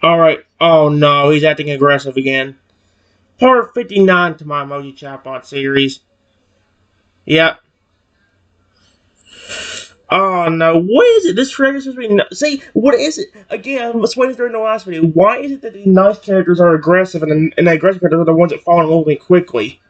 Alright. Oh no, he's acting aggressive again. Part 59 to my Emoji Chatbot series. Yep. Oh no, what is it? This trailer supposed to be. See, what is it? Again, I was waiting during the last video. Why is it that the nice characters are aggressive and the aggressive characters are the ones that fall in love with me quickly?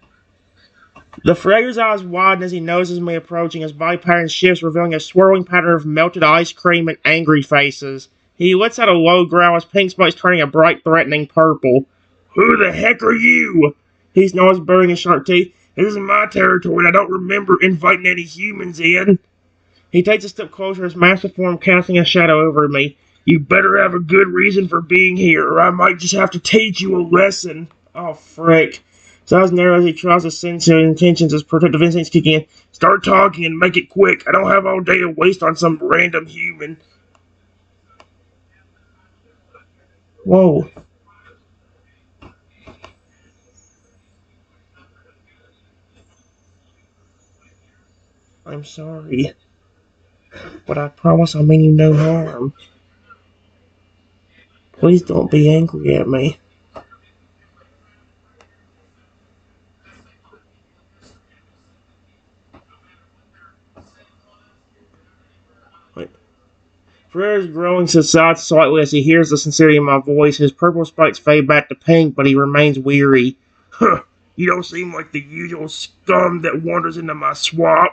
The Feraligatr's eyes widen as he notices me approaching. His body pattern shifts, revealing a swirling pattern of melted ice cream and angry faces. He lets out a low growl, his pink spikes turning a bright, threatening purple. Who the heck are you? He snarls, baring his sharp teeth. This is my territory, and I don't remember inviting any humans in. He takes a step closer, his massive form casting a shadow over me. You better have a good reason for being here, or I might just have to teach you a lesson. Oh, frick. His eyes narrow as he tries to sense his intentions as protective instincts kick in. Start talking and make it quick. I don't have all day to waste on some random human. Whoa. I'm sorry, but I promise I'll mean you no harm. Please don't be angry at me. Wait. Ferrer is growing to size slightly as he hears the sincerity in my voice. His purple spikes fade back to pink, but he remains weary. Huh, you don't seem like the usual scum that wanders into my swamp,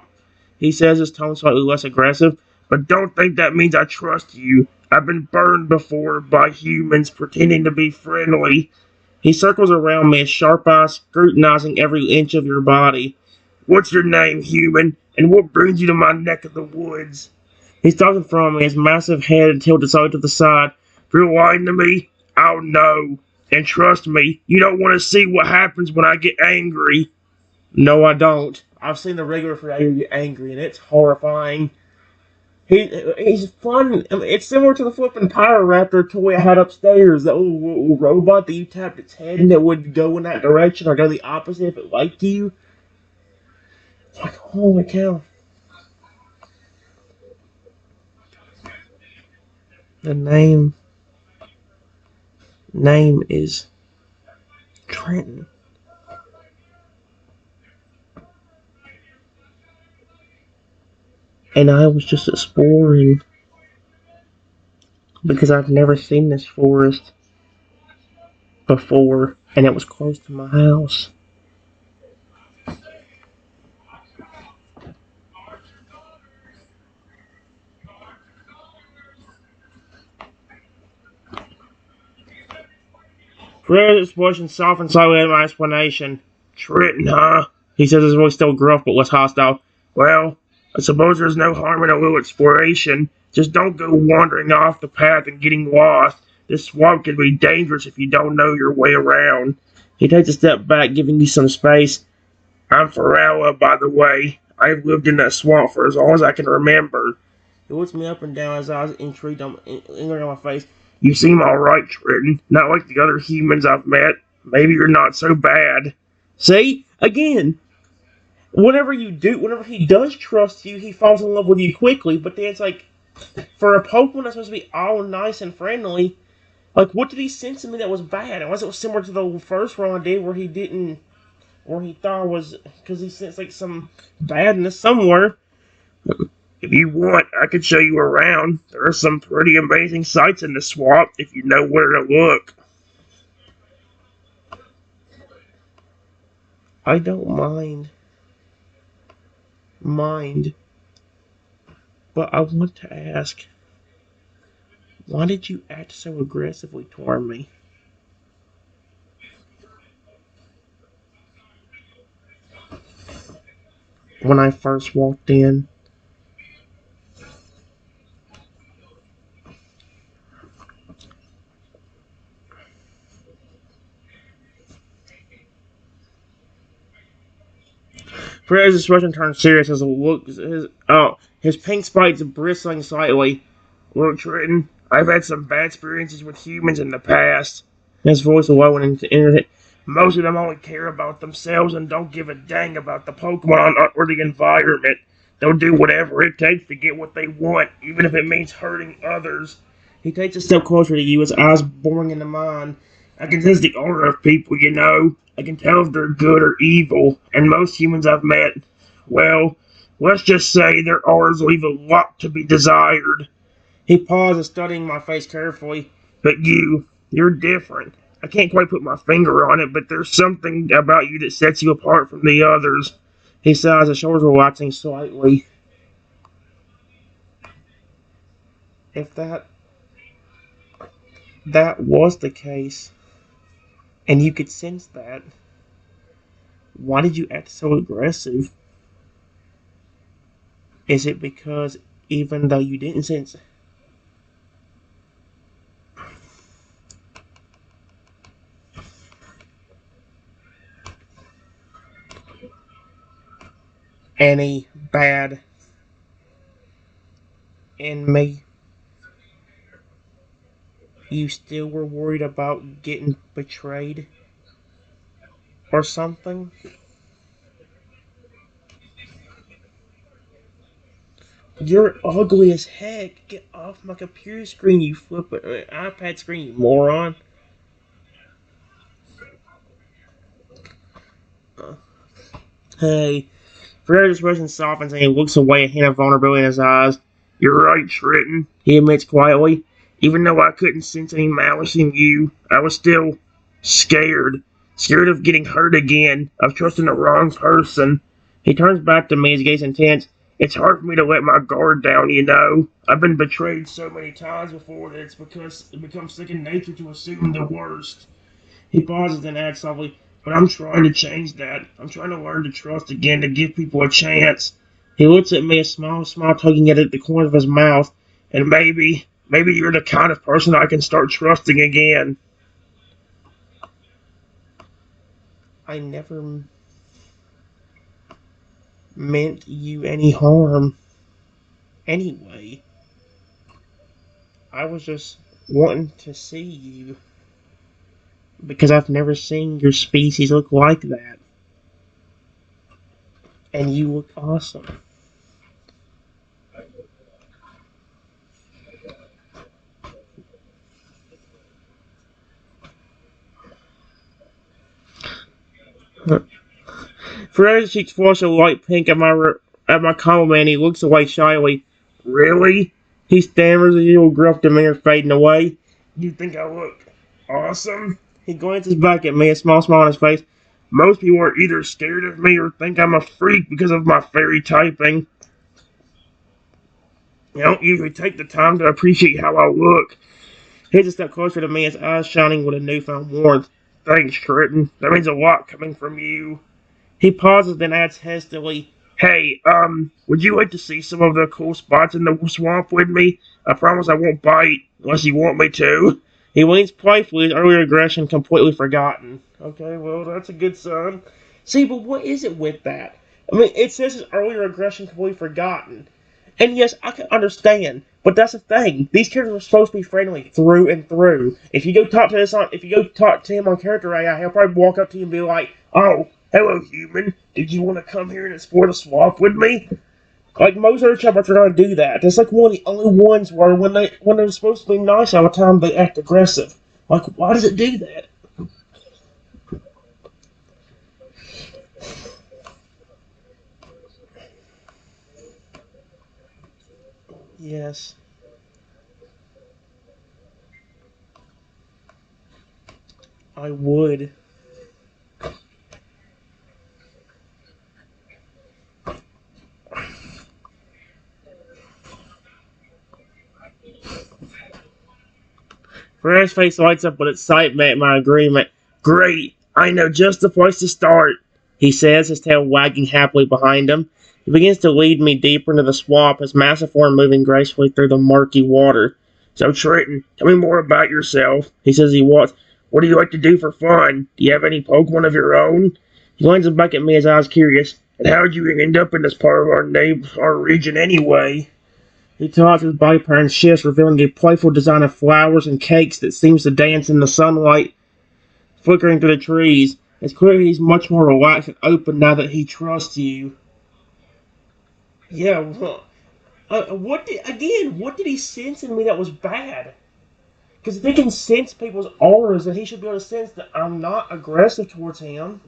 he says, his tone slightly less aggressive. But don't think that means I trust you. I've been burned before by humans pretending to be friendly. He circles around me, his sharp eyes scrutinizing every inch of your body. What's your name, human? And what brings you to my neck of the woods? He's talking from me, his massive head tilted slightly to the side. If you're lying to me, I'll know. And trust me, you don't want to see what happens when I get angry. No, I don't. I've seen the regular Feraligatr get angry, and it's horrifying. He's fun. I mean, it's similar to the flipping Pyroraptor toy I had upstairs. The little robot that you tapped its head and it would go in that direction or go the opposite if it liked you. It's like, holy cow. The name is Trenton. And I was just exploring because I've never seen this forest before, and it was close to my house. Fred's expression softened slightly at my explanation. Trenton, huh? He says his voice still gruff but less hostile. Well, I suppose there's no harm in a little exploration. Just don't go wandering off the path and getting lost. This swamp can be dangerous if you don't know your way around. He takes a step back, giving you some space. I'm Ferala, by the way. I've lived in that swamp for as long as I can remember. He looks me up and down, his eyes intrigued lingering on my face. You seem alright, Trenton. Not like the other humans I've met. Maybe you're not so bad. See? Again, whenever he does trust you, he falls in love with you quickly, but then it's like, for a Pokemon that's supposed to be all nice and friendly, like, what did he sense in me that was bad? Unless it was similar to the first one I did where he didn't, or he thought it was, because he sensed, like, some badness somewhere. If you want, I could show you around. There are some pretty amazing sights in the swamp if you know where to look. I don't mind, but I want to ask, why did you act so aggressively toward me? When I first walked in, Fred's expression turned serious as his pink spikes bristling slightly. Look, Trenton, I've had some bad experiences with humans in the past. His voice low and irritated. Most of them only care about themselves and don't give a dang about the Pokemon or the environment. They'll do whatever it takes to get what they want, even if it means hurting others. He takes a step closer to you, his eyes boring into mine. I can sense the aura of people, you know. I can tell if they're good or evil, and most humans I've met, well, let's just say their auras leave a lot to be desired. He pauses, studying my face carefully. But you're different. I can't quite put my finger on it, but there's something about you that sets you apart from the others. He sighs, his shoulders relaxing slightly. If that was the case, and you could sense that, why did you act so aggressive? Is it because even though you didn't sense any bad in me, you still were worried about getting betrayed or something? You're ugly as heck. Get off my computer screen, you flippin' iPad screen, you moron. Hey. Ferrari's expression softens and he looks away, a hint of vulnerability in his eyes. You're right, Trenton, he admits quietly. Even though I couldn't sense any malice in you, I was still scared. Scared of getting hurt again, of trusting the wrong person. He turns back to me, his gaze intense. It's hard for me to let my guard down, you know. I've been betrayed so many times before that it's because it becomes second nature to assume the worst. He pauses and adds softly, but I'm trying to change that. I'm trying to learn to trust again, to give people a chance. He looks at me, a smile tugging at the corner of his mouth, and maybe you're the kind of person I can start trusting again. I never meant you any harm. Anyway, I was just wanting to see you because I've never seen your species look like that. And you look awesome. Ferrari's cheeks flush a light pink at my compliment. He looks away shyly. Really? He stammers, his little gruff demeanor fading away. You think I look awesome? He glances back at me, a small smile on his face. Most people are either scared of me or think I'm a freak because of my fairy typing. I don't usually take the time to appreciate how I look. He's a step closer to me, his eyes shining with a newfound warmth. Thanks, Trenton. That means a lot coming from you. He pauses, then adds hastily, Hey, would you like to see some of the cool spots in the swamp with me? I promise I won't bite, unless you want me to. He leans playfully, his earlier aggression completely forgotten. Okay, well, that's a good sign. See, but what is it with that? I mean, it says his earlier aggression completely forgotten. And yes, I can understand, but that's the thing. These characters are supposed to be friendly through and through. If you go talk to him on character AI, he'll probably walk up to you and be like, "Oh, hello, human. Did you want to come here and explore the swamp with me?" Like most other chatbots are gonna do that. That's like one of the only ones where when they're supposed to be nice all the time, they act aggressive. Like, why does it do that? Yes, I would. Ferrer's face lights up with excitement at my agreement. Great! I know just the place to start, he says, his tail wagging happily behind him. He begins to lead me deeper into the swamp, his massive form moving gracefully through the murky water. So, Trenton, tell me more about yourself, he says as he walks. What do you like to do for fun? Do you have any Pokemon of your own? He leans back at me, his eyes curious. And how'd you end up in this part of our region anyway? He tosses his body part and shifts, revealing a playful design of flowers and cakes that seems to dance in the sunlight, flickering through the trees. It's clear he's much more relaxed and open now that he trusts you. Yeah, well, what did he sense in me that was bad? Because if he can sense people's auras, then he should be able to sense that I'm not aggressive towards him.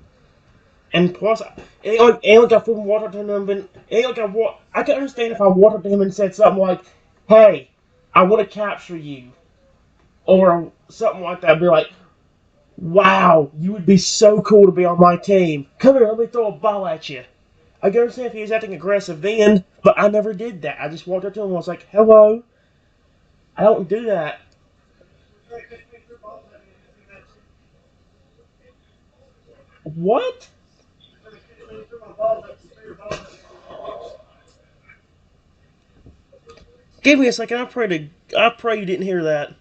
And plus, it ain't like I fucking walked up to him and been, it ain't like I can understand if I walked up to him and said something like, "Hey, I want to capture you," or something like that. I'd be like, "Wow, you would be so cool to be on my team. Come here, let me throw a ball at you." I can understand if he was acting aggressive then, but I never did that. I just walked up to him and was like, "Hello." I don't do that. What? Give me a second. I pray you didn't hear that.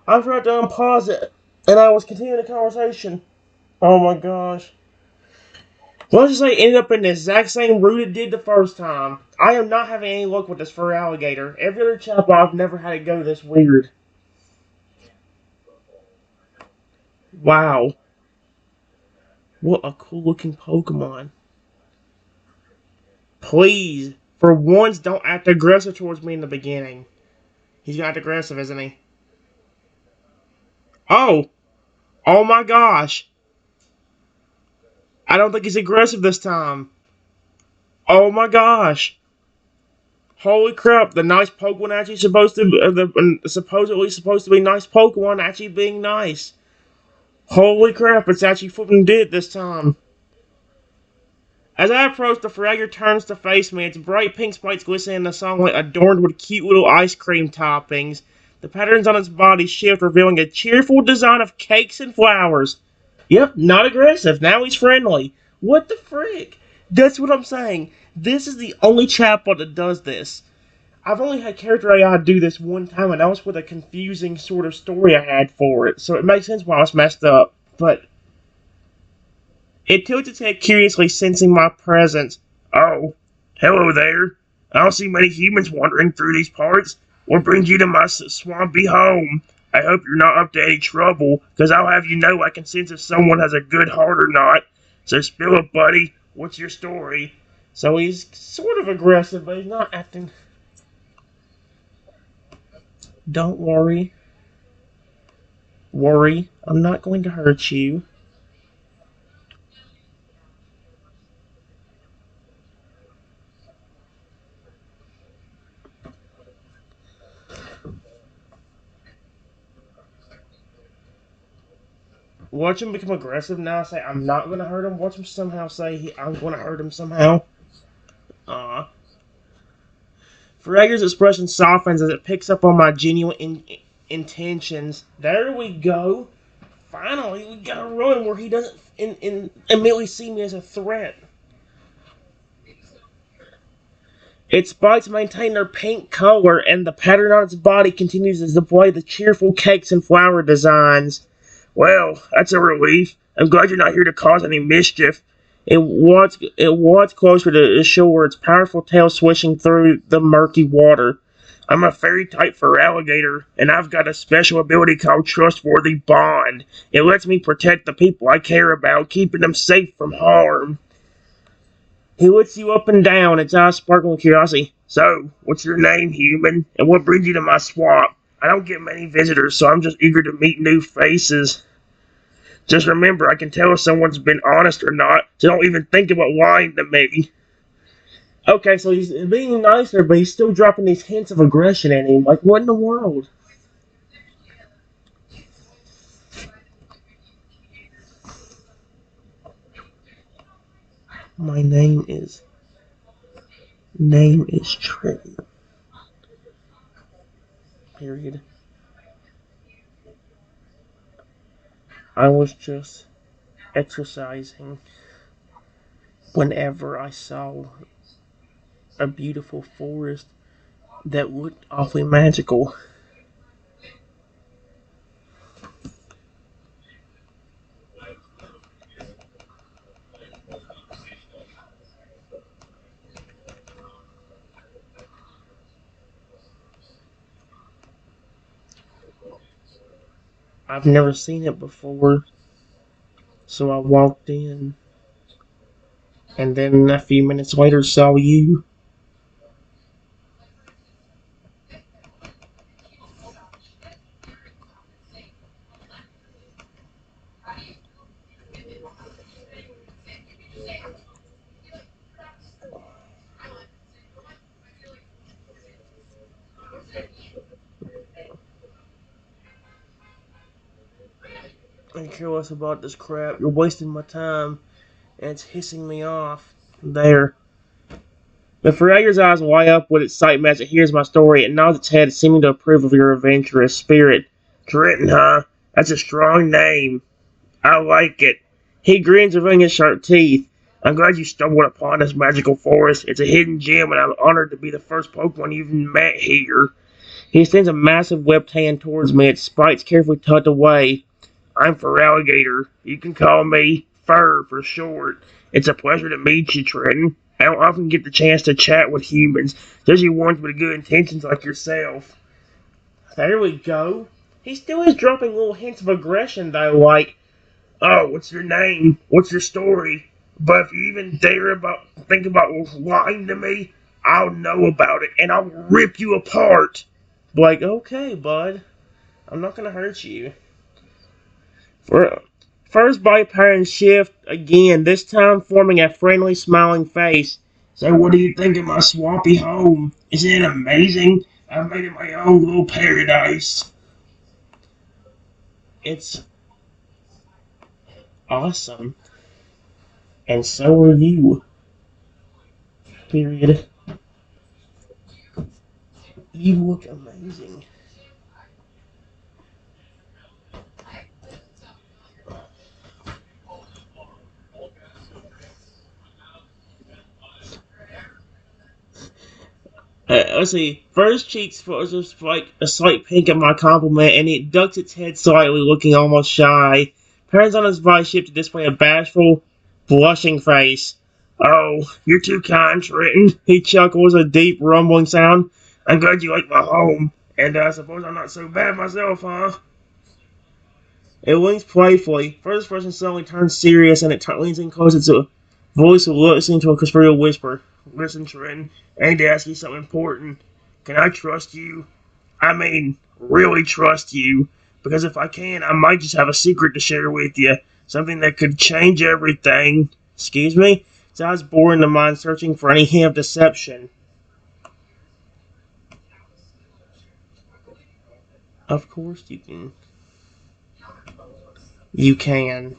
I forgot to unpause it, and I was continuing the conversation. Oh my gosh. Well, let's just say it ended up in the exact same route it did the first time. I am not having any luck with this Feraligatr. Every other Chatbot, I've never had it go this weird. Wow. What a cool looking Pokemon. Please, for once, don't act aggressive towards me in the beginning. He's gonna act aggressive, isn't he? Oh! Oh my gosh! I don't think he's aggressive this time. Oh my gosh! Holy crap! The nice Pokemon actually supposed to, supposedly supposed to be nice Pokemon actually being nice. Holy crap! It's actually flipping did this time. As I approach, the Feraligatr turns to face me. Its bright pink spikes glisten in the sunlight, adorned with cute little ice cream toppings. The patterns on its body shift, revealing a cheerful design of cakes and flowers. Yep, not aggressive. Now he's friendly. What the frick? That's what I'm saying. This is the only chatbot that does this. I've only had character AI do this one time, and that was with a confusing sort of story I had for it, so it makes sense why I was messed up. But it tilts its head curiously, sensing my presence. Oh, hello there. I don't see many humans wandering through these parts. What brings you to my swampy home? I hope you're not up to any trouble, because I'll have you know I can sense if someone has a good heart or not. So spill it, buddy. What's your story? So he's sort of aggressive, but he's not acting. Don't worry. Worry. I'm not going to hurt you. Watch him become aggressive now. Say, I'm not going to hurt him. Watch him somehow say, I'm going to hurt him somehow. Feraligatr's expression softens as it picks up on my genuine intentions. There we go. Finally, we got a run where he doesn't immediately see me as a threat. Its spikes maintain their pink color, and the pattern on its body continues to display the cheerful cakes and flower designs. Well, that's a relief. I'm glad you're not here to cause any mischief. It walks closer to the shore, its powerful tail swishing through the murky water. I'm a fairy type Feraligatr, and I've got a special ability called Trustworthy Bond. It lets me protect the people I care about, keeping them safe from harm. He looks you up and down, its eyes sparkling with curiosity. So, what's your name, human? And what brings you to my swamp? I don't get many visitors, so I'm just eager to meet new faces. Just remember, I can tell if someone's been honest or not, so don't even think about lying to me. Okay, so he's being nicer, but he's still dropping these hints of aggression in him. Like, what in the world? My name is Trenton. Period. I was just exercising whenever I saw a beautiful forest that looked awfully magical. I've never seen it before, so I walked in, and then a few minutes later saw you. and careless about this crap. You're wasting my time, and it's hissing me off. There. The Feraligatr's eyes light up with excitement as it hears my story. It nods its head, seeming to approve of your adventurous spirit. Trenton, huh? That's a strong name. I like it. He grins, revealing his sharp teeth. I'm glad you stumbled upon this magical forest. It's a hidden gem, and I'm honored to be the first Pokemon you've met here. He extends a massive webbed hand towards me, its spikes carefully tucked away. I'm Feraligatr. You can call me Fur for short. It's a pleasure to meet you, Trenton. I don't often get the chance to chat with humans, especially ones with good intentions like yourself. There we go. He still is dropping little hints of aggression, though, like, oh, what's your name? What's your story? But if you even dare think about lying to me, I'll know about it, and I'll rip you apart. Like, okay, bud. I'm not gonna hurt you. First bite pattern shift again, this time forming a friendly, smiling face. So what do you think of my swampy home? Isn't it amazing? I've made it my own little paradise. It's awesome. And so are you. Period. You look amazing. Let's see. First cheeks just like a slight pink at my compliment, and it ducks its head slightly, looking almost shy. Turns on his vice shift to display a bashful, blushing face. Oh, you're too kind, Trenton. He chuckles, a deep, rumbling sound. I'm glad you like my home, and I suppose I'm not so bad myself, huh? It winks playfully. First person suddenly turns serious, and it leans in close. It's a voice listening to a custodial whisper. Listen, Trenton, I need to ask you something important. Can I trust you? I mean, really trust you. Because if I can, I might just have a secret to share with you. Something that could change everything. Excuse me? His eyes bore into mine, searching for any hint of deception. Of course you can. You can.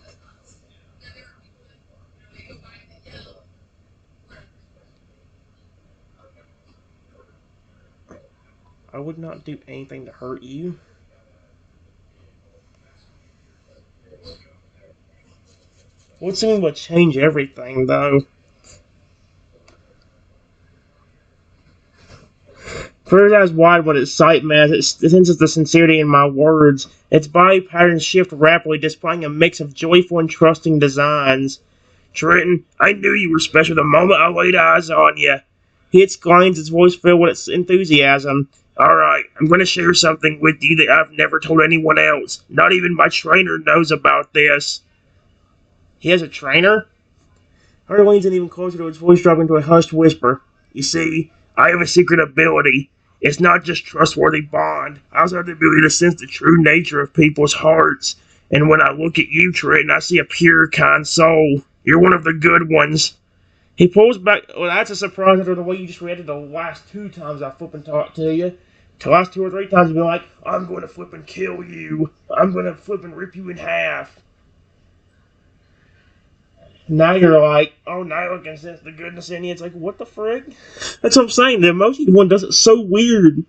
I would not do anything to hurt you. What's something would change everything, though? Fur's eyes wide with excitement as it senses the sincerity in my words. Its body patterns shift rapidly, displaying a mix of joyful and trusting designs. Trenton, I knew you were special the moment I laid eyes on you. He exclaims, his voice filled with enthusiasm. Alright, I'm going to share something with you that I've never told anyone else. Not even my trainer knows about this. He has a trainer? Hunter leans in even closer to his voice, dropping to a hushed whisper. You see, I have a secret ability. It's not just trustworthy bond. I also have the ability to sense the true nature of people's hearts. And when I look at you, Trenton, I see a pure, kind soul. You're one of the good ones. He pulls back. Well, that's a surprise after the way you just reacted the last two times I flippin' talked to you. The last 2 or 3 times you've been like, I'm going to flippin' kill you. I'm going to flippin' rip you in half. Now you're like, oh, now I can sense the goodness in you. It's like, what the frig? That's what I'm saying. The Emochi one does it so weird.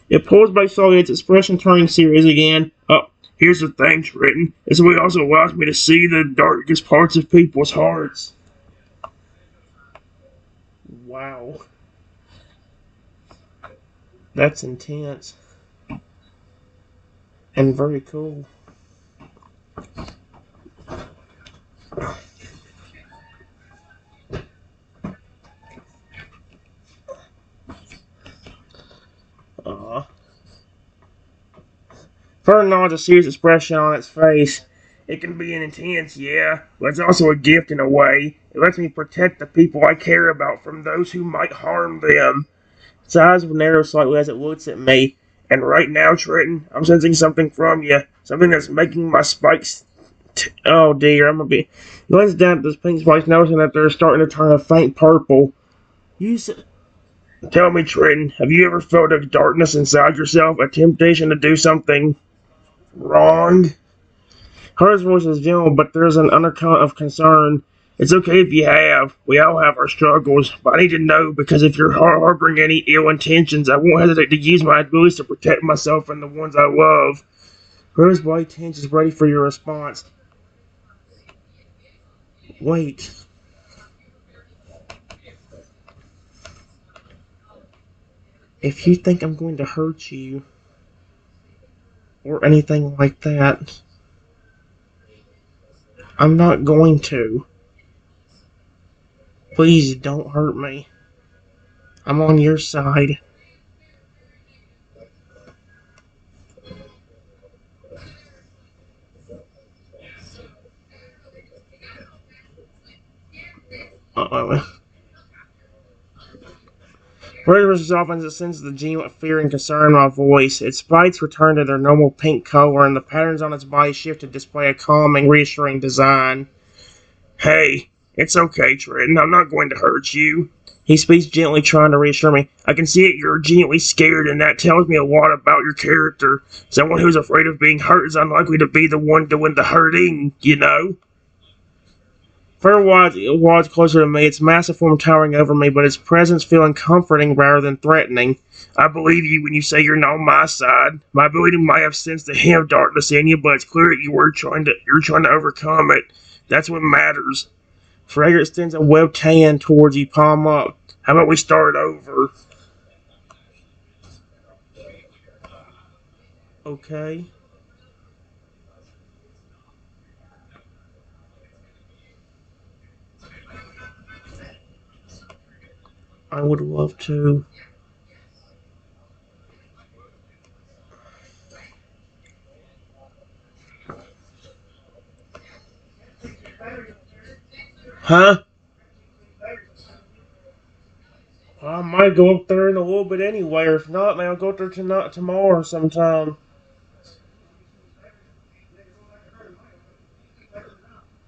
It pulls back slowly, its expression turning serious again. Oh, here's the thing, Trenton. This way also allows me to see the darkest parts of people's hearts. Wow. That's intense. And very cool. Fern nods, a serious expression on its face. It can be an intense, yeah, but it's also a gift in a way. It lets me protect the people I care about from those who might harm them. Its eyes will narrow slightly as it looks at me. And right now, Trenton, I'm sensing something from you. Something that's making my spikes... oh dear, I'm gonna be... He lets down at those pink spikes, noticing that they're starting to turn a faint purple. Tell me, Trenton, have you ever felt a darkness inside yourself? A temptation to do something wrong? Hers voice is gentle, but there's an undercurrent of concern. It's okay if you have. We all have our struggles, but I need to know because if you're harboring any ill intentions, I won't hesitate to use my abilities to protect myself and the ones I love. Hers white tinge is ready for your response. Wait. If you think I'm going to hurt you, or anything like that, I'm not going to. Please don't hurt me. I'm on your side. Uh-oh. Rose often senses the genuine fear and concern in my voice. Its spikes return to their normal pink color, and the patterns on its body shift to display a calming, reassuring design. Hey, it's okay, Trenton. I'm not going to hurt you. He speaks gently, trying to reassure me. I can see it. You're genuinely scared, and that tells me a lot about your character. Someone who's afraid of being hurt is unlikely to be the one doing the hurting, you know? Fur walks closer to me, its massive form towering over me, but its presence feeling comforting rather than threatening. I believe you when you say you're not on my side. My ability might have sensed the hint of darkness in you, but it's clear that you're trying to overcome it. That's what matters. Fragrant extends a webbed hand towards you, palm up. How about we start over? Okay. I would love to. Huh? I might go up there in a little bit anyway, or if not, maybe I'll go up there tonight, tomorrow sometime.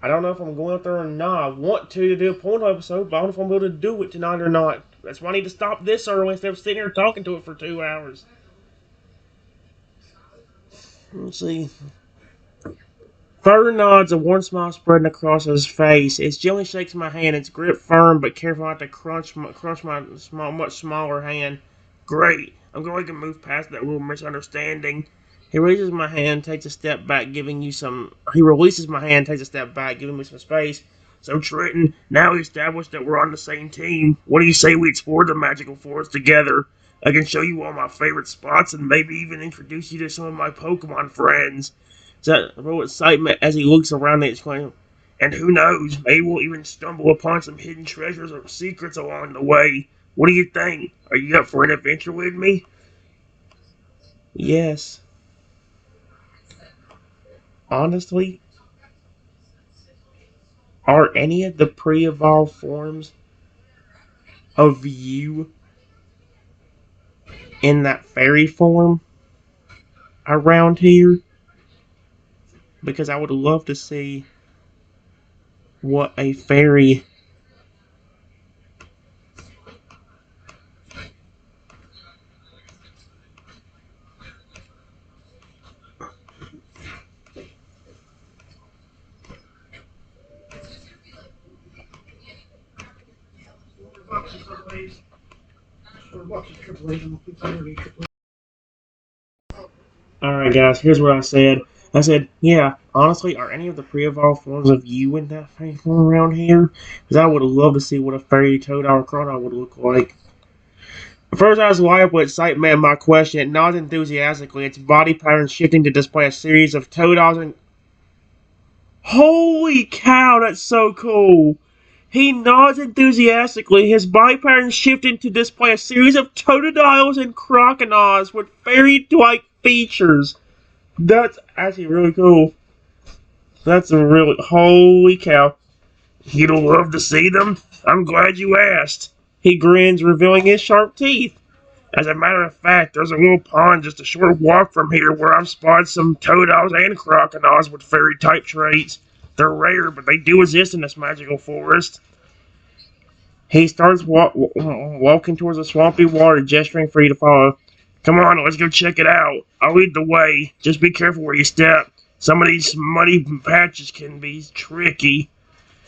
I don't know if I'm going up there or not. I want to do a porno episode, but I don't know if I'm able to do it tonight or not. That's why I need to stop this early instead of sitting here talking to it for 2 hours. Let's see. Fur nods, a warm smile spreading across his face. It gently shakes my hand, its grip firm but careful not to crush my much smaller hand. Great. I'm going to move past that little misunderstanding. He releases my hand, takes a step back, giving me some. He releases my hand, takes a step back, giving me some space. So Trenton, now we established that we're on the same team. What do you say we explore the magical forest together? I can show you all my favorite spots and maybe even introduce you to some of my Pokemon friends. That real excitement as he looks around the exclaim, and who knows, maybe we'll even stumble upon some hidden treasures or secrets along the way. What do you think? Are you up for an adventure with me? Yes. Honestly, are any of the pre-evolved forms of you in that fairy form around here? Because I would love to see what a fairy. Alright, guys, here's what I said. I said, yeah, honestly, are any of the pre-evolved forms of you in that fairy form around here? Because I would love to see what a fairy toad or crocodile would look like. First, I was light up with excitement at my question. It nods enthusiastically, its body pattern shifting to display a series of toadals and. Holy cow, that's so cool! He nods enthusiastically, his body pattern shifting to display a series of totodiles and crocodiles with fairy-like features. That's actually really cool. That's a really. Holy cow. You'd love to see them? I'm glad you asked. He grins, revealing his sharp teeth. As a matter of fact, there's a little pond just a short walk from here where I've spotted some toadals and crocodiles with fairy type traits. They're rare, but they do exist in this magical forest. He starts walking towards the swampy water, gesturing for you to follow. Come on, let's go check it out. I'll lead the way. Just be careful where you step. Some of these muddy patches can be tricky.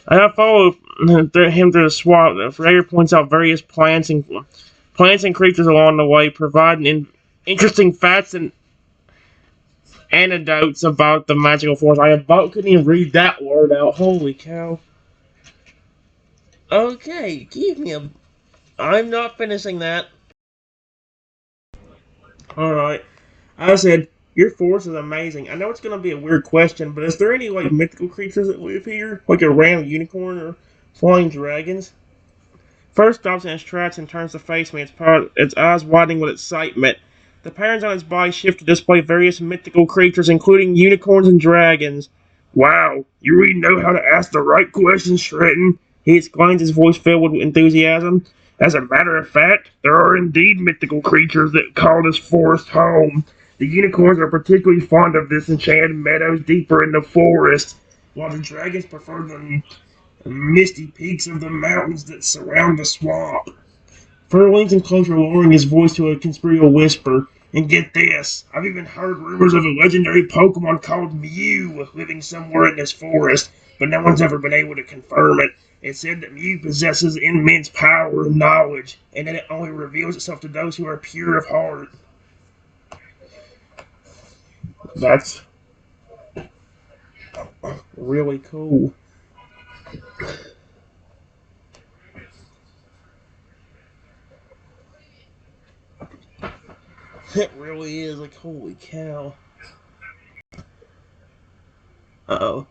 I have followed him through the swamp. The Feraligatr points out various plants and creatures along the way, providing interesting facts and anecdotes about the magical forest. I about couldn't even read that word out. Holy cow. Okay, give me a... I'm not finishing that. Alright. I said, your forest is amazing. I know it's going to be a weird question, but is there any, like, mythical creatures that live here? Like a random unicorn or flying dragons? First stops in its tracks and turns to face me, its eyes widening with excitement. The patterns on its body shift to display various mythical creatures, including unicorns and dragons. Wow, you really know how to ask the right questions, Stratton, he exclaims, his voice filled with enthusiasm. As a matter of fact, there are indeed mythical creatures that call this forest home. The unicorns are particularly fond of this enchanted meadows deeper in the forest, while the dragons prefer the misty peaks of the mountains that surround the swamp. Fur leans in closer, lowering his voice to a conspiratorial whisper. And get this, I've even heard rumors of a legendary Pokemon called Mew living somewhere in this forest, but no one's ever been able to confirm it. It's said that Mew possesses immense power and knowledge, and that it only reveals itself to those who are pure of heart. That's really cool. It really is, like, holy cow. Uh-oh.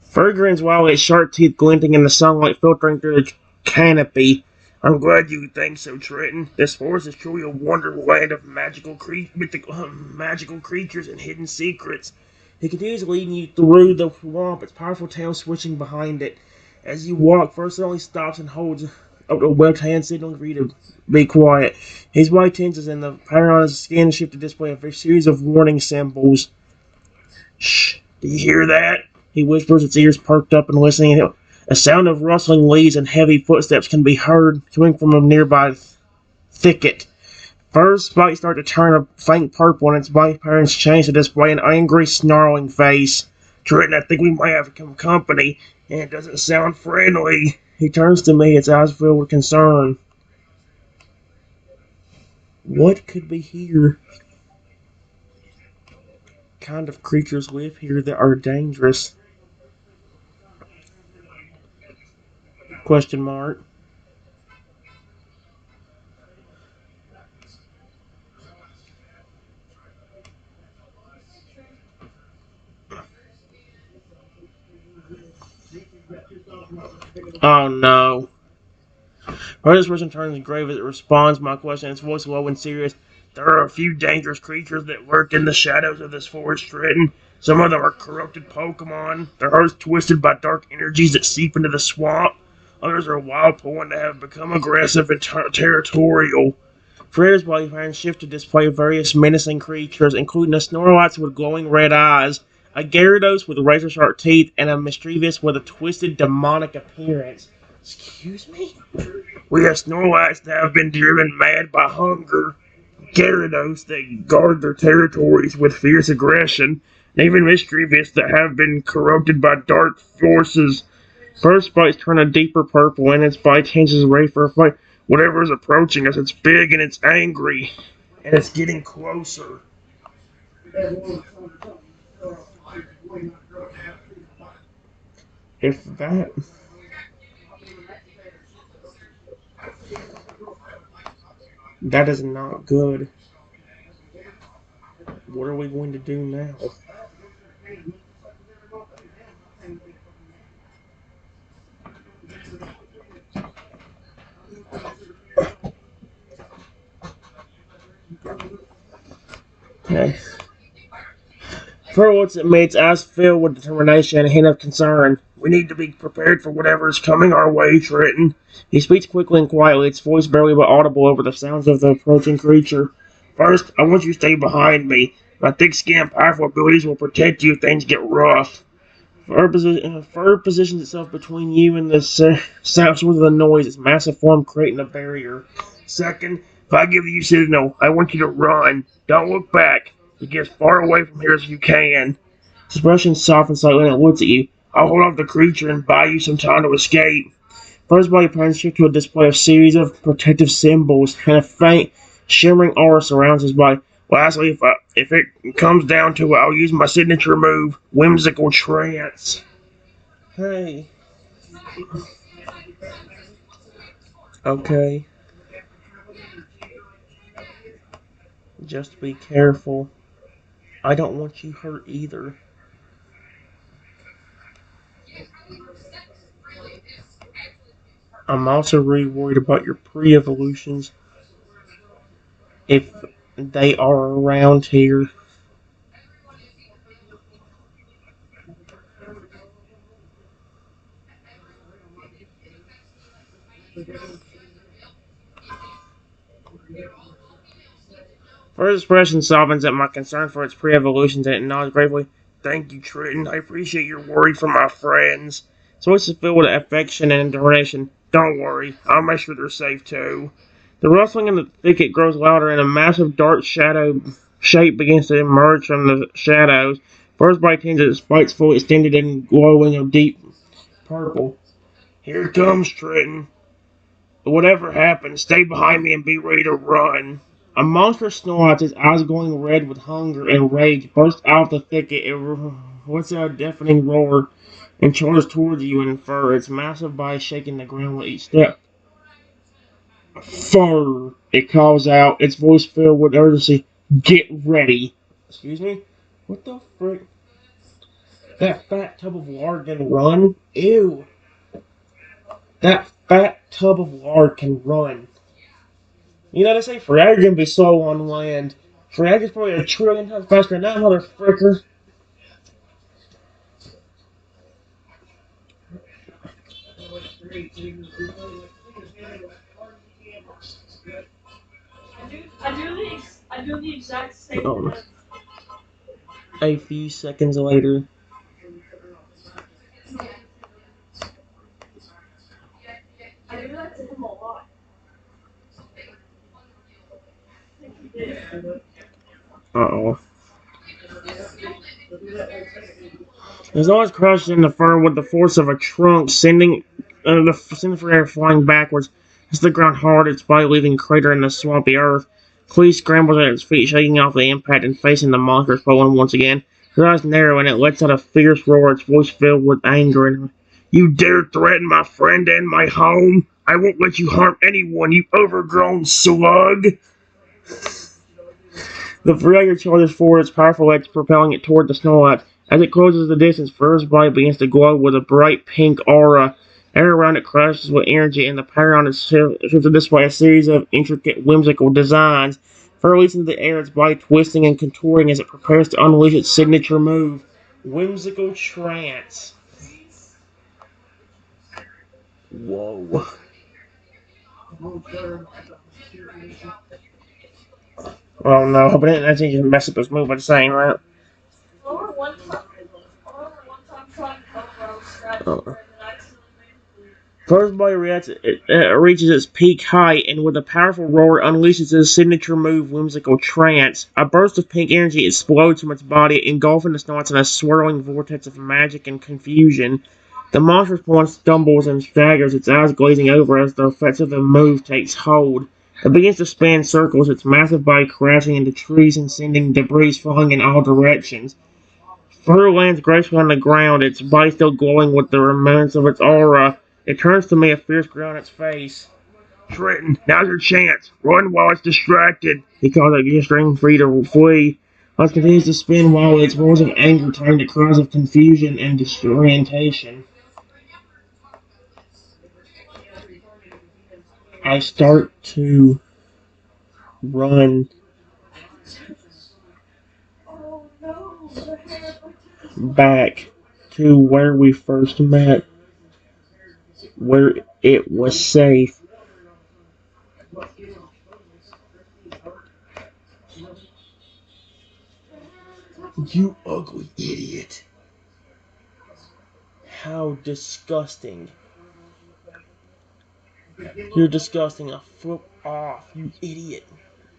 Fur grins while its sharp teeth glinting in the sunlight filtering through the canopy. I'm glad you think so, Trenton. This forest is truly a wonderland of magical creatures and hidden secrets. He continues leading you through the swamp, its powerful tail switching behind it. As you walk, first it only stops and holds up a webbed hand signaling for you to be quiet. His white tenses and the pattern on his skin shift to display a series of warning symbols. Shh, do you hear that? He whispers, its ears perked up and listening. A sound of rustling leaves and heavy footsteps can be heard coming from a nearby thicket. Fur's spikes start to turn a faint purple and its body patterns change to display an angry, snarling face. Trenton, I think we might have company, and it doesn't sound friendly. He turns to me, its eyes filled with concern. What could be here? What kind of creatures live here that are dangerous? Question mark. Oh no. This person turns grave as it responds to my question, its voice low and serious. There are a few dangerous creatures that lurk in the shadows of this forest, Trenton. Some of them are corrupted Pokemon, their hearts twisted by dark energies that seep into the swamp. Others are wild Pokemon that have become aggressive and territorial. Fred's body patterns shift to display various menacing creatures, including a Snorlax with glowing red eyes, a Gyarados with razor-sharp teeth, and a Mischievous with a twisted demonic appearance. Excuse me? We have Snorlax that have been driven mad by hunger, Gyarados that guard their territories with fierce aggression, and even Mischievous that have been corrupted by dark forces. First spikes turn a deeper purple, and its bite changes ready for a fight. Whatever is approaching us, it's big and it's angry, and it's getting closer. If that is not good. What are we going to do now? Okay. For once, it made its eyes filled with determination and a hint of concern. We need to be prepared for whatever is coming our way, Trenton. He speaks quickly and quietly, its voice barely but audible over the sounds of the approaching creature. First, I want you to stay behind me. My thick skin and powerful abilities will protect you if things get rough. Fur positions itself between you and the source of the noise, its massive form creating a barrier. Second, if I give you a signal, I want you to run. Don't look back. to get as far away from here as you can. His expression softens slightly and it looks at you. I'll hold off the creature and buy you some time to escape. First body plans you to a display of series of protective symbols, and a faint, shimmering aura surrounds his body. Lastly, if it comes down to it, I'll use my signature move, Whimsical Trance. Hey. Okay. Just be careful. I don't want you hurt either. I'm also really worried about your pre-evolutions. If they are around here. First expression softens at my concern for its pre-evolutions and it nods gratefully. Thank you, Triton. I appreciate your worry for my friends. His voice is filled with affection and determination. Don't worry, I'll make sure they're safe too. The rustling in the thicket grows louder and a massive dark shadow shape begins to emerge from the shadows. First bite tends its spikes fully extended and glowing of deep purple. Here comes Triton. Whatever happens, stay behind me and be ready to run. A monster snorts, its eyes glowing red with hunger and rage, bursts out of the thicket. It lets out a deafening roar and charges towards you in fur, its massive body shaking the ground with each step. Fur! It calls out, its voice filled with urgency. Get ready! Excuse me? What the frick? That fat tub of lard can run? Ew! That fat tub of lard can run. You know, they say Feraligatr can be slow on land. Feraligatr's probably a trillion times faster than that motherfucker. Um, a few seconds later. Uh-oh. His eyes crushed in the fur with the force of a trunk, sending Feraligatr flying backwards. As the ground hard, its body leaving a crater in the swampy earth. Clee scrambles at its feet, shaking off the impact and facing the monster's Poland once again. His eyes narrow and it lets out a fierce roar, its voice filled with anger. And you dare threaten my friend and my home? I won't let you harm anyone, you overgrown slug! The Feraligatr charges forward, its powerful legs propelling it toward the Snorlax. As it closes the distance, Fur's body begins to glow with a bright pink aura. Air around it crashes with energy, and the power is to display a series of intricate, whimsical designs. Fur leaps into the air, its body twisting and contorting as it prepares to unleash its signature move, Whimsical Trance. Whoa. Oh no, but I think you mess up his move by saying that. Oh. First body reacts, it reaches its peak height, and with a powerful roar, unleashes its signature move, Whimsical Trance. A burst of pink energy explodes from its body, engulfing the Snorlax in a swirling vortex of magic and confusion. The monstrous form stumbles and staggers, its eyes glazing over as the effects of the move takes hold. It begins to spin circles, its massive body crashing into trees and sending debris flying in all directions. Fur lands gracefully on the ground, its body still glowing with the remnants of its aura. It turns to me, a fierce grin on its face. Triton, now's your chance. Run while it's distracted. He calls out, gesturing free to flee. It continues to spin while its roars of anger turn to cries of confusion and disorientation. I start to run back to where we first met, where it was safe. You ugly idiot. How disgusting. You're disgusting. A flip off, you idiot.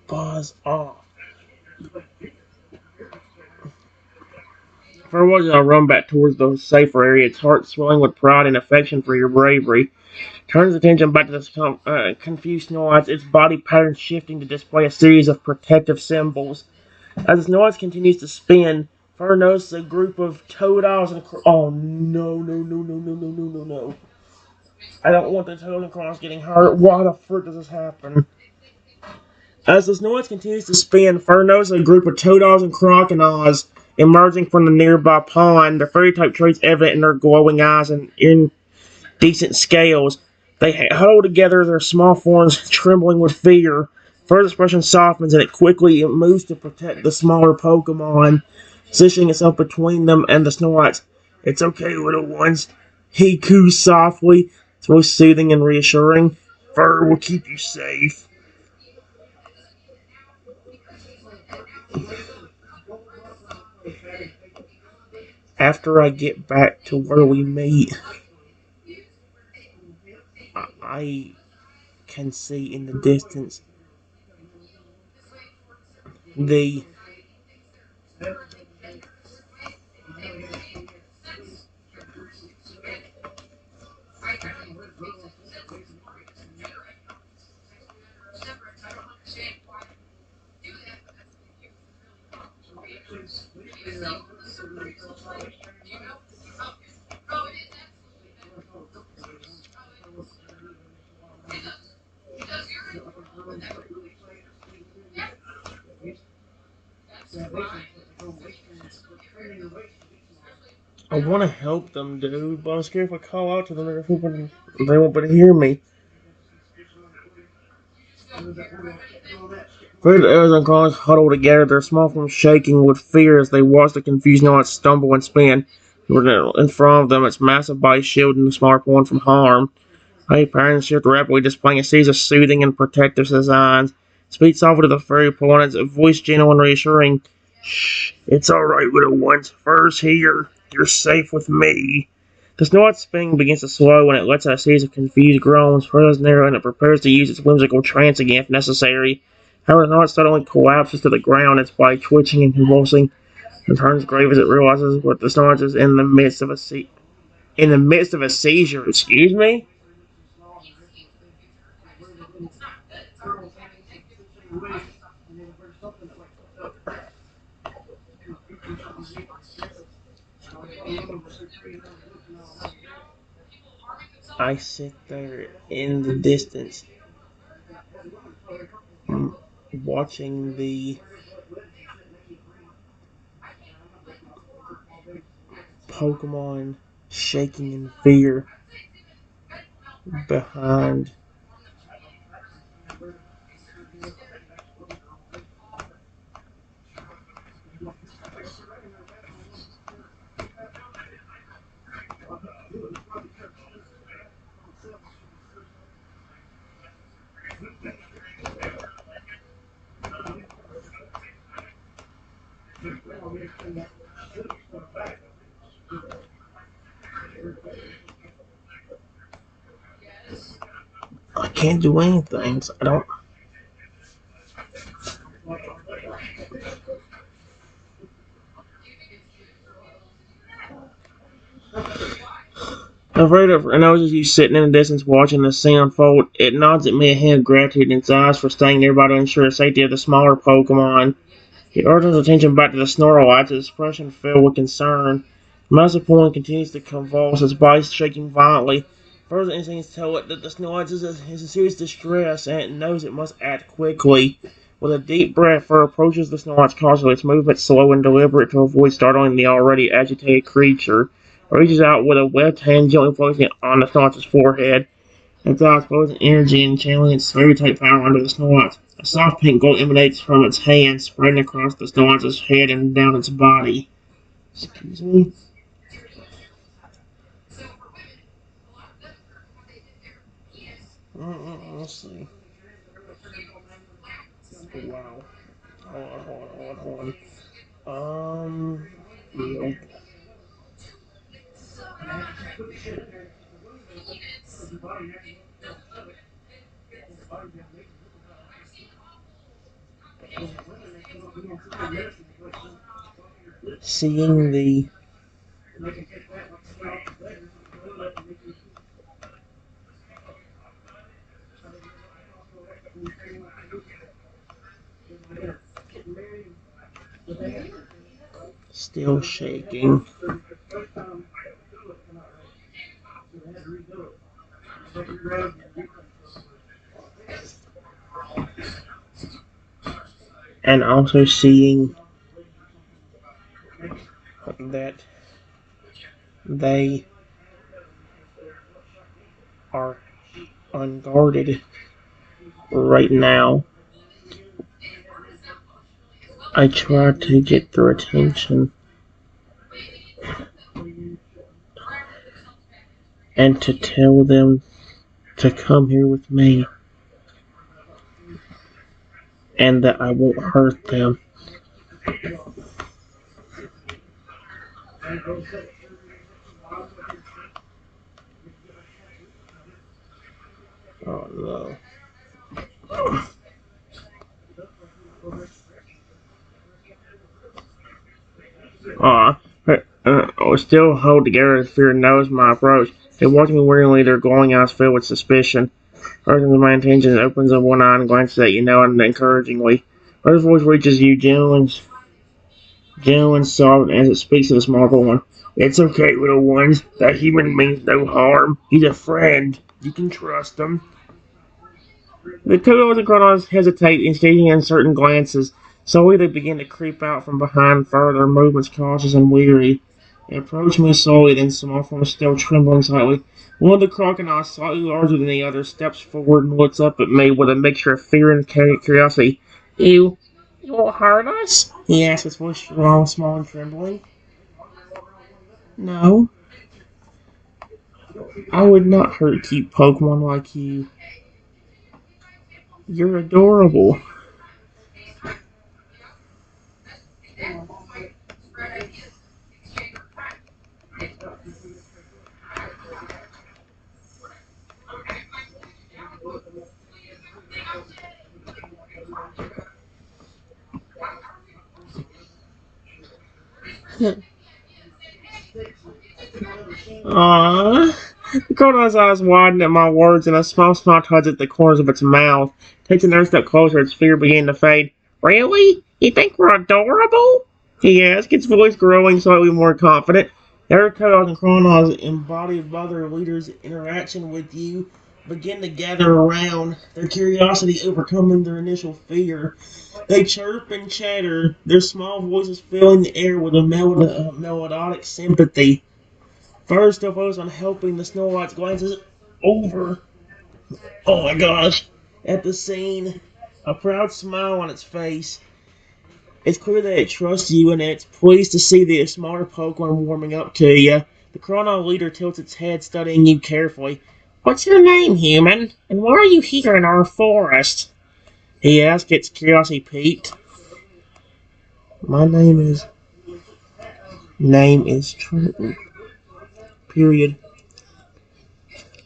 Buzz off. Fur watches I run back towards the safer area, its heart swelling with pride and affection for your bravery. Turns attention back to the confused Snorlax, its body pattern shifting to display a series of protective symbols. As the Snorlax continues to spin, Fur notices a group of Totodile and oh no no no no no no no no no! I don't want the Totodile getting hurt. Why the frick does this happen? As the Snorlax continues to spin, Fur notices a group of Totodiles and Crocodiles emerging from the nearby pond. Their fairy type traits evident in their glowing eyes and indecent scales. They huddle together, their small forms trembling with fear. Fur's expression softens and it quickly moves to protect the smaller Pokemon, positioning itself between them and the Snorlax. It's okay, little ones. He coos softly, his voice soothing and reassuring. Fur will keep you safe. After I get back to where we meet, I can see in the distance the I want to help them, dude, but I'm scared if I call out to them, they won't be able to hear me. Fred, Ayers, and Collins huddle together, their small forms shaking with fear as they watch the confused Knights stumble and spin. In front of them, its massive body shielding the smaller one from harm. Hey, parents shift rapidly, displaying a series of soothing and protective designs. Speak softly to the furry opponents, a voice gentle and reassuring. Shh, it's alright, little ones. Fur's here. You're safe with me. The Snorlax spinning begins to slow when it lets out a series of confused groans. Fur's narrow and it prepares to use its whimsical trance again if necessary. However, the Snorlax suddenly collapses to the ground, its body twitching and convulsing, and turns grave as it realizes what the Snorlax is in the midst of a seizure. Excuse me? I sit there in the distance, watching the Pokemon shaking in fear behind. I can't do anything. So I don't. Afraid of, I notices you sitting in the distance watching the scene unfold. It nods at me a hint of gratitude in its eyes for staying nearby to ensure the safety of the smaller Pokemon. He urges attention back to the Snorlax, his expression filled with concern. Massaport continues to convulse, his body shaking violently. Further instincts tell it that the Snorlax is in serious distress, and it knows it must act quickly. With a deep breath, Fur approaches the Snorlax cautiously, its movements slow and deliberate to avoid startling the already agitated creature. It reaches out with a left hand gently placing it on the Snorlax's forehead. Its eyes closing energy and channeling its fairy type power under the Snorlax. A soft pink glow emanates from its hand, spreading across the Snorlax's head and down its body. Excuse me? Let's see. Wow. Hold on. Yeah. Seeing the Still shaking. And also seeing that they are unguarded right now. I try to get their attention and to tell them to come here with me and that I won't hurt them. Oh no. We still hold together as fear knows my approach. They watch me wearily, their glowing eyes filled with suspicion. Urging my intentions, opens up one eye and glances at you now and encouragingly. Her voice reaches you, gentle and soft as it speaks to the small one. It's okay, little ones. That human means no harm. He's a friend. You can trust him. The two of the chronos hesitate, exchanging uncertain glances. Slowly they begin to creep out from behind, further movements cautious and weary. They approach me slowly, then small form still trembling slightly. One of the crocodiles, slightly larger than the other, steps forward and looks up at me with a mixture of fear and curiosity. You won't hurt us? He asks, his voice strong, small, and trembling. No, I would not hurt cute Pokemon like you. You're adorable. Aww. The crocodile's eyes widen at my words, and a small smile tugs at the corners of its mouth. Takes another step closer, its fear beginning to fade. Really? You think we're adorable? He asks, his voice growing slightly more confident. The other crocodiles and crocodiles embodied by their leaders' interaction with you begin to gather around, their curiosity overcoming their initial fear. They chirp and chatter, their small voices filling the air with a melodic sympathy. First, still focused on helping the Snow White's glances over, oh my gosh, at the scene. A proud smile on its face. It's clear that it trusts you and it's pleased to see the smaller Pokemon warming up to you. The Chrono leader tilts its head, studying you carefully. What's your name, human? And why are you here in our forest? He asks, its curiosity piqued. My name is Trenton. Period.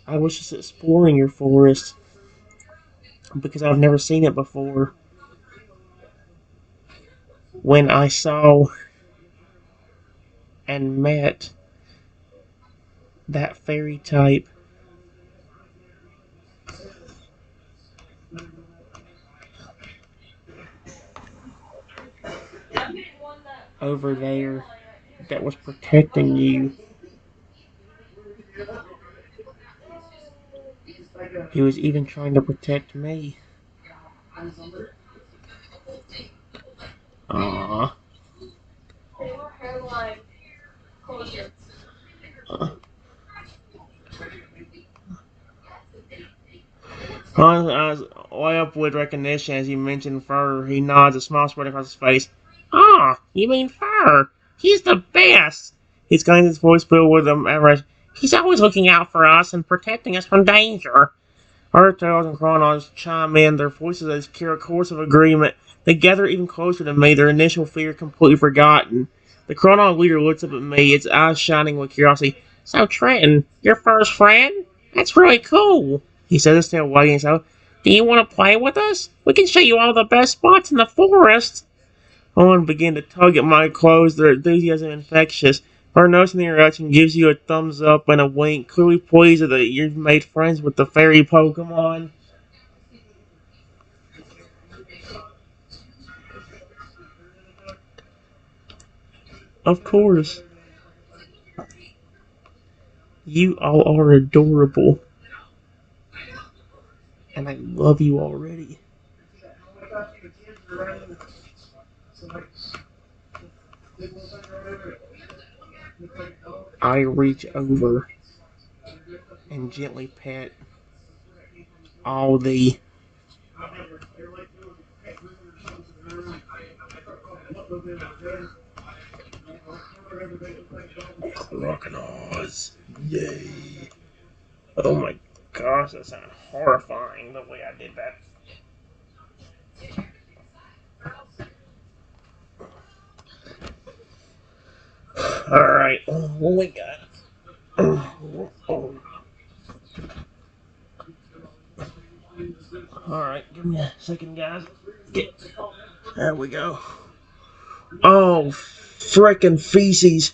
I was just exploring your forest because I've never seen it before. When I saw and met that fairy type over there that was protecting you, he was even trying to protect me. Aww. Hans eyes light up with recognition as you mention Fur. He nods, a smile spreading across his face. Ah, you mean Fur? He's the best! He's got his voice filled with admiration. He's always looking out for us and protecting us from danger. Arctos and Chronos chime in, their voices as carry a course of agreement. They gather even closer to me, their initial fear completely forgotten. The Chrono leader looks up at me, its eyes shining with curiosity. So, Trenton, your first friend? That's really cool. He says, still waiting. So, do you want to play with us? We can show you all the best spots in the forest. Owen began to tug at my clothes, their enthusiasm infectious. Her noticing the interaction gives you a thumbs up and a wink, clearly pleased that you've made friends with the fairy Pokemon. Of course. You all are adorable. And I love you already. I reach over and gently pet all the crocodiles. Yay. Oh my gosh, that sounded horrifying the way I did that. Alright, what we got? Alright, give me a second, guys. There we go. Oh, frickin' feces.